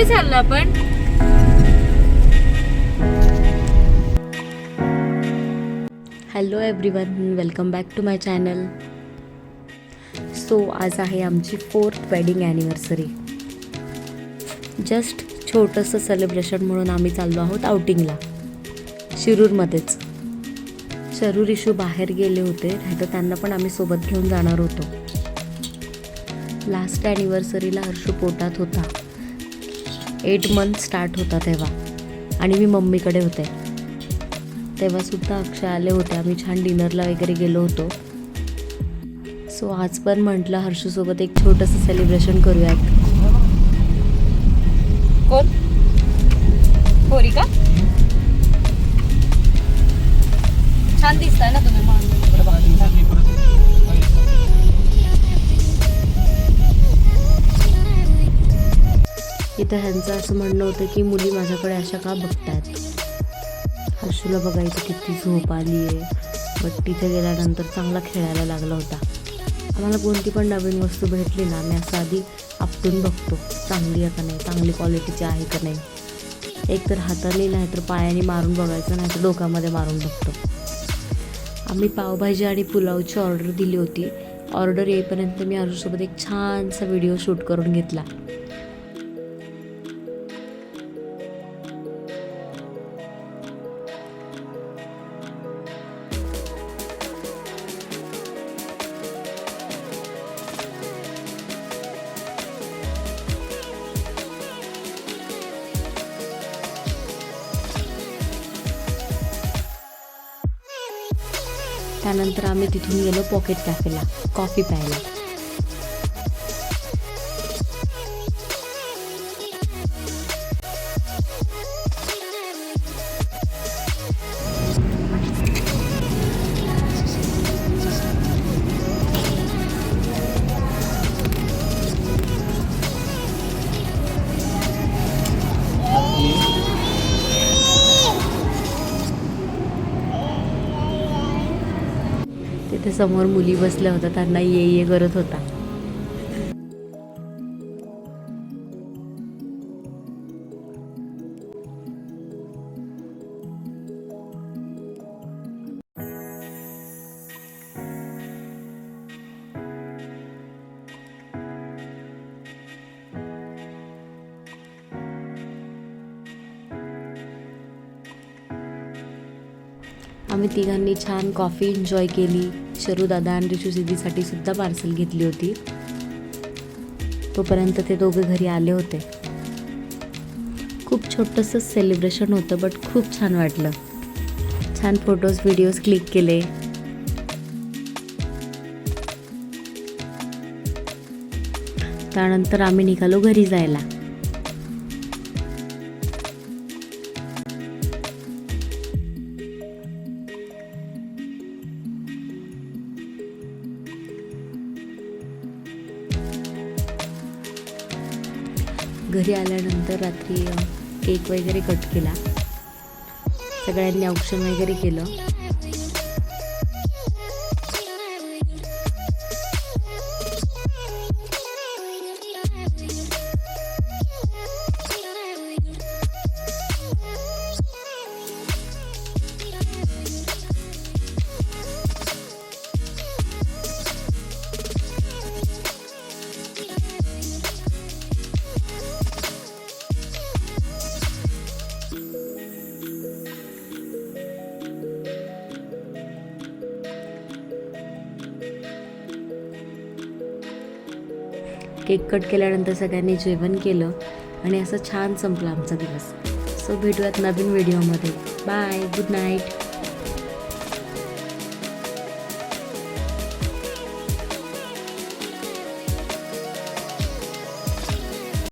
कुठे चाललो आपण? Hello everyone, welcome back to my channel. So आज आहे आमची 4th वेडिंग ॲनिव्हर्सरी. जस्ट छोटंसं सेलिब्रेशन म्हणून आम्ही चाललो आहोत आउटिंगला, शिरूरमध्येच. शरू रिशू बाहेर गेले होते, नाहीतर त्यांना पण आम्ही सोबत घेऊन जाणार होतो. लास्ट ॲनिव्हर्सरीला हर्षू पोटात होता, 8 मंथ स्टार्ट होता तेव्हा, आणि मी मम्मीकडे होते. तेव्हासुद्धा अक्षय आले होते. आम्ही छान डिनरला वगैरे गेलो होतो. सो आज पण म्हटलं हर्षूसोबत एक छोटंसं सेलिब्रेशन करूयात. कोण? होरी का? छान दिसताय ना तुम्ही. इथं ह्यांचं असं म्हणणं होतं की मुली माझ्याकडे अशा का बघतायत. हर्षूला बघायचं किती झोप आली आहे, बट तिथे गेल्यानंतर चांगला खेळायला लागला होता. आम्हाला कोणती पण नवीन वस्तू भेटली ना, मी असं आधी आपटून बघतो, चांगली आहे का नाही, चांगली क्वालिटीची आहे का नाही. एक तर हाताने नाहीतर पायाने मारून बघायचं, नाहीतर डोक्यामध्ये मारून बघतो. आम्ही पावभाजी आणि पुलावची ऑर्डर दिली होती. ऑर्डर येईपर्यंत मी हर्षूसोबत एक छानसा व्हिडिओ शूट करून घेतला. त्यानंतर आम्ही तिथून गेलो पॉकेट कॅफेला कॉफी प्यायला. तिथे समोर मुली बसल्या होत्या, त्यांना ये करत होता. आम्ही तिघांनी छान कॉफी एन्जॉय केली. शरू दादा आणि रिशू सिद्धीसाठी सुद्धा पार्सल घेतली होती. तोपर्यंत ते दोघे घरी आले होते. खूप छोटंसं सेलिब्रेशन होतं, बट खूप छान वाटलं. छान फोटोज व्हिडिओज क्लिक केले. त्यानंतर आम्ही निघालो घरी जायला. घरी आल्यानंतर रात्री केक वगैरे कट केला. सगळ्यांनी औक्षण वगैरे केलं. केक कट केल्यानंतर सगळ्यांनी जेवण केलं आणि असं छान संपला आमचा दिवस. सो भेटूयात नवीन व्हिडिओमध्ये. Bye, good night.